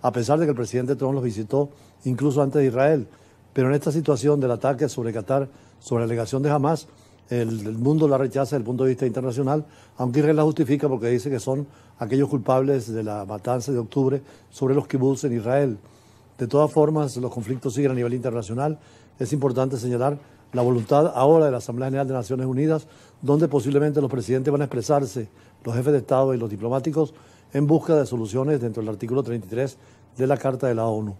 a pesar de que el presidente Trump los visitó incluso antes de Israel. Pero en esta situación del ataque sobre Qatar, sobre la alegación de Hamas, el mundo la rechaza desde el punto de vista internacional, aunque Israel la justifica porque dice que son aquellos culpables de la matanza de octubre sobre los kibbutz en Israel. De todas formas, los conflictos siguen a nivel internacional. Es importante señalar la voluntad ahora de la Asamblea General de Naciones Unidas, donde posiblemente los presidentes van a expresarse, los jefes de Estado y los diplomáticos, en busca de soluciones dentro del artículo 33 de la Carta de la ONU.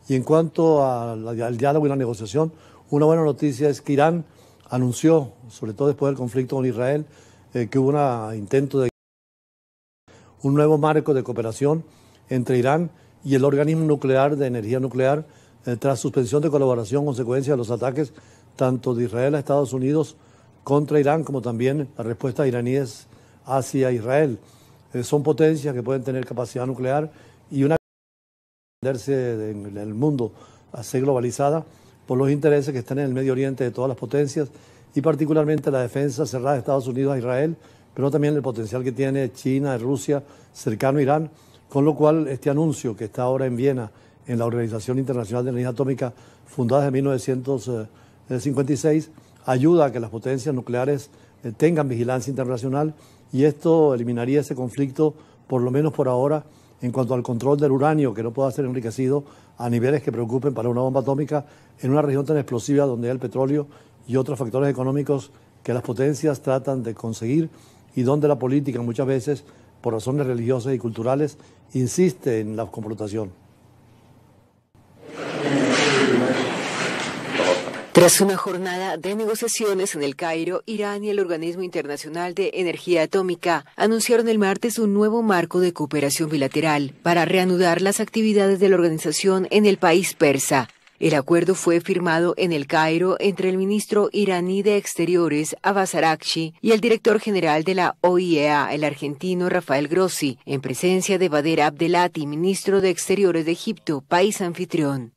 Y en cuanto al diálogo y la negociación, una buena noticia es que Irán anunció, sobre todo después del conflicto con Israel, que hubo un intento de un nuevo marco de cooperación entre Irán y el organismo nuclear de energía nuclear, tras suspensión de colaboración consecuencia de los ataques tanto de Israel a Estados Unidos contra Irán, como también la respuesta iraníes hacia Israel. Son potencias que pueden tener capacidad nuclear y una en el mundo a ser globalizada por los intereses que están en el Medio Oriente de todas las potencias y particularmente la defensa cerrada de Estados Unidos a Israel, pero también el potencial que tiene China, Rusia, cercano a Irán, con lo cual este anuncio que está ahora en Viena, en la Organización Internacional de Energía Atómica, fundada en 1956, ayuda a que las potencias nucleares tengan vigilancia internacional y esto eliminaría ese conflicto, por lo menos por ahora, en cuanto al control del uranio, que no pueda ser enriquecido a niveles que preocupen para una bomba atómica en una región tan explosiva donde hay el petróleo y otros factores económicos que las potencias tratan de conseguir y donde la política muchas veces, por razones religiosas y culturales, insiste en la confrontación. Tras una jornada de negociaciones en El Cairo, Irán y el Organismo Internacional de Energía Atómica anunciaron el martes un nuevo marco de cooperación bilateral para reanudar las actividades de la organización en el país persa. El acuerdo fue firmado en El Cairo entre el ministro iraní de Exteriores, Abbas Araghchi, y el director general de la OIEA, el argentino Rafael Grossi, en presencia de Bader Abdelati, ministro de Exteriores de Egipto, país anfitrión.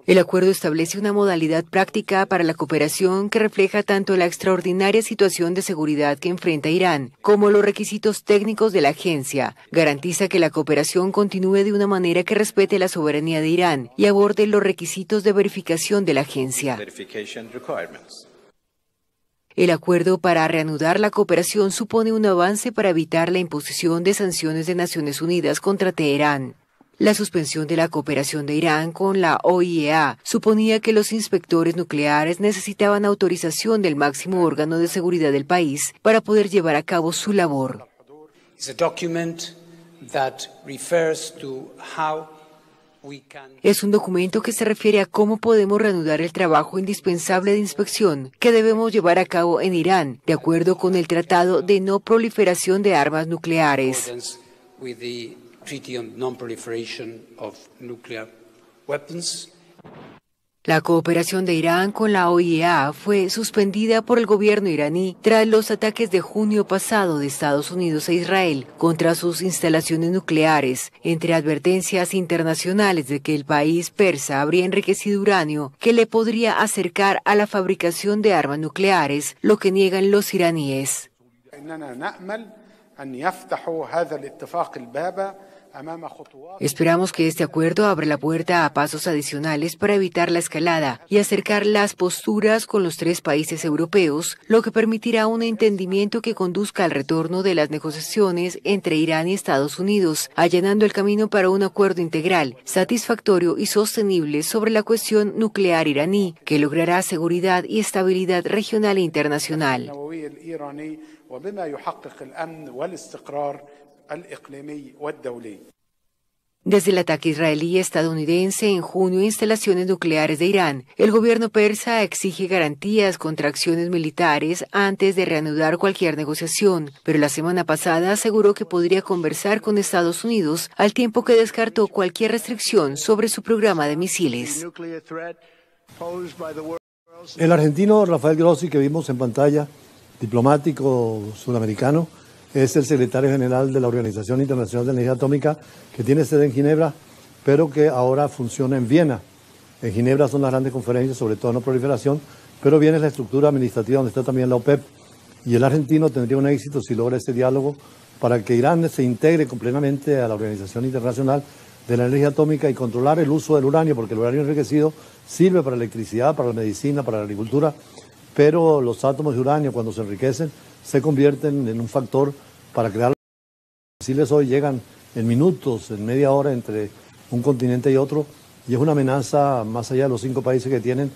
El acuerdo establece una modalidad práctica para la cooperación que refleja tanto la extraordinaria situación de seguridad que enfrenta Irán como los requisitos técnicos de la agencia. Garantiza que la cooperación continúe de una manera que respete la soberanía de Irán y aborde los requisitos de verificación de la agencia. El acuerdo para reanudar la cooperación supone un avance para evitar la imposición de sanciones de Naciones Unidas contra Teherán. La suspensión de la cooperación de Irán con la OIEA suponía que los inspectores nucleares necesitaban autorización del máximo órgano de seguridad del país para poder llevar a cabo su labor. Es un documento que se refiere a cómo podemos reanudar el trabajo indispensable de inspección que debemos llevar a cabo en Irán, de acuerdo con el Tratado de No Proliferación de Armas Nucleares. La cooperación de Irán con la OIEA fue suspendida por el gobierno iraní tras los ataques de junio pasado de Estados Unidos e Israel contra sus instalaciones nucleares, entre advertencias internacionales de que el país persa habría enriquecido uranio que le podría acercar a la fabricación de armas nucleares, lo que niegan los iraníes. Esperamos que este acuerdo abra la puerta a pasos adicionales para evitar la escalada y acercar las posturas con los tres países europeos, lo que permitirá un entendimiento que conduzca al retorno de las negociaciones entre Irán y Estados Unidos, allanando el camino para un acuerdo integral, satisfactorio y sostenible sobre la cuestión nuclear iraní, que logrará seguridad y estabilidad regional e internacional. Desde el ataque israelí y estadounidense en junio a instalaciones nucleares de Irán, el gobierno persa exige garantías contra acciones militares antes de reanudar cualquier negociación, pero la semana pasada aseguró que podría conversar con Estados Unidos al tiempo que descartó cualquier restricción sobre su programa de misiles. El argentino Rafael Grossi, que vimos en pantalla, diplomático sudamericano, es el secretario general de la Organización Internacional de Energía Atómica, que tiene sede en Ginebra, pero que ahora funciona en Viena. En Ginebra son las grandes conferencias, sobre todo no proliferación, pero Viena es la estructura administrativa donde está también la OPEP. y el argentino tendría un éxito si logra ese diálogo para que Irán se integre plenamente a la Organización Internacional de la Energía Atómica y controlar el uso del uranio, porque el uranio enriquecido sirve para la electricidad, para la medicina, para la agricultura, pero los átomos de uranio cuando se enriquecen se convierten en un factor para crear. Los misiles hoy llegan en minutos, en media hora entre un continente y otro, y es una amenaza más allá de los 5 países que tienen,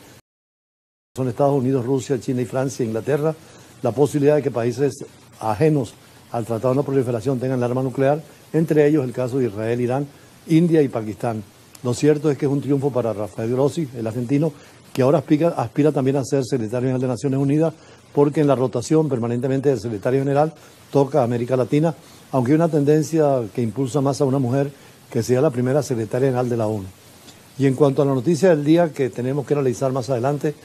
son Estados Unidos, Rusia, China y Francia, Inglaterra, la posibilidad de que países ajenos al Tratado de No Proliferación tengan el arma nuclear, entre ellos el caso de Israel, Irán, India y Pakistán. Lo cierto es que es un triunfo para Rafael Grossi, el argentino, que ahora aspira también a ser secretario general de Naciones Unidas, porque en la rotación permanentemente del secretario general toca a América Latina, aunque hay una tendencia que impulsa más a una mujer que sea la primera secretaria general de la ONU. Y en cuanto a la noticia del día que tenemos que analizar más adelante,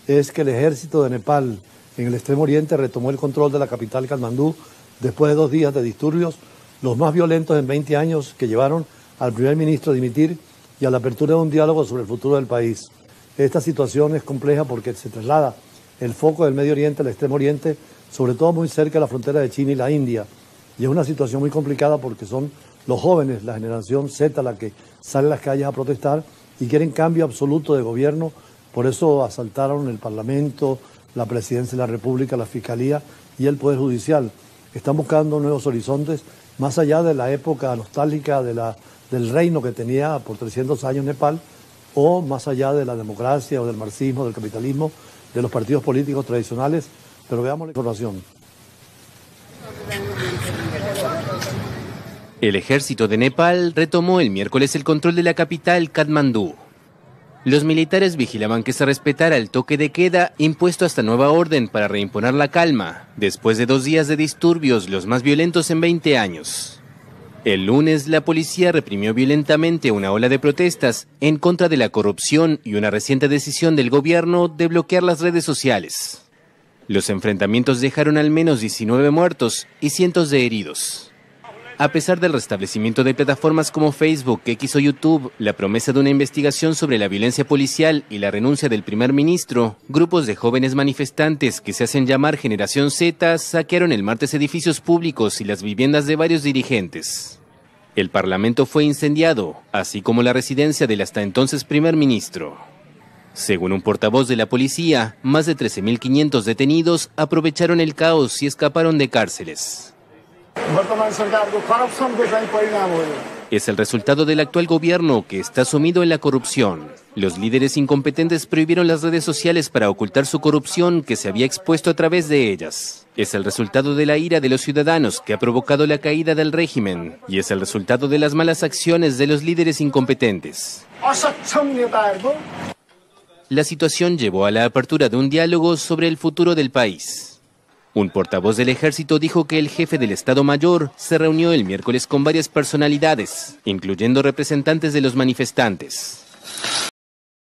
es que el ejército de Nepal en el Extremo Oriente retomó el control de la capital Katmandú después de 2 días de disturbios, los más violentos en 20 años, que llevaron al primer ministro a dimitir y a la apertura de un diálogo sobre el futuro del país. Esta situación es compleja porque se traslada el foco del Medio Oriente al Extremo Oriente, sobre todo muy cerca de la frontera de China y la India. Y es una situación muy complicada porque son los jóvenes, la generación Z, la que sale a las calles a protestar y quieren cambio absoluto de gobierno. Por eso asaltaron el Parlamento, la Presidencia de la República, la Fiscalía y el Poder Judicial. Están buscando nuevos horizontes, más allá de la época nostálgica del reino que tenía por 300 años Nepal, o más allá de la democracia o del marxismo, del capitalismo, de los partidos políticos tradicionales. Pero veamos la información. El ejército de Nepal retomó el miércoles el control de la capital, Katmandú. Los militares vigilaban que se respetara el toque de queda impuesto hasta nueva orden para reimponer la calma, después de 2 días de disturbios, los más violentos en 20 años. El lunes, la policía reprimió violentamente una ola de protestas en contra de la corrupción y una reciente decisión del gobierno de bloquear las redes sociales. Los enfrentamientos dejaron al menos 19 muertos y cientos de heridos. A pesar del restablecimiento de plataformas como Facebook, X o YouTube, la promesa de una investigación sobre la violencia policial y la renuncia del primer ministro, grupos de jóvenes manifestantes que se hacen llamar Generación Z saquearon el martes edificios públicos y las viviendas de varios dirigentes. El Parlamento fue incendiado, así como la residencia del hasta entonces primer ministro. Según un portavoz de la policía, más de 13.500 detenidos aprovecharon el caos y escaparon de cárceles. Es el resultado del actual gobierno que está sumido en la corrupción. Los líderes incompetentes prohibieron las redes sociales para ocultar su corrupción que se había expuesto a través de ellas. Es el resultado de la ira de los ciudadanos que ha provocado la caída del régimen y es el resultado de las malas acciones de los líderes incompetentes. La situación llevó a la apertura de un diálogo sobre el futuro del país. Un portavoz del ejército dijo que el jefe del Estado Mayor se reunió el miércoles con varias personalidades, incluyendo representantes de los manifestantes.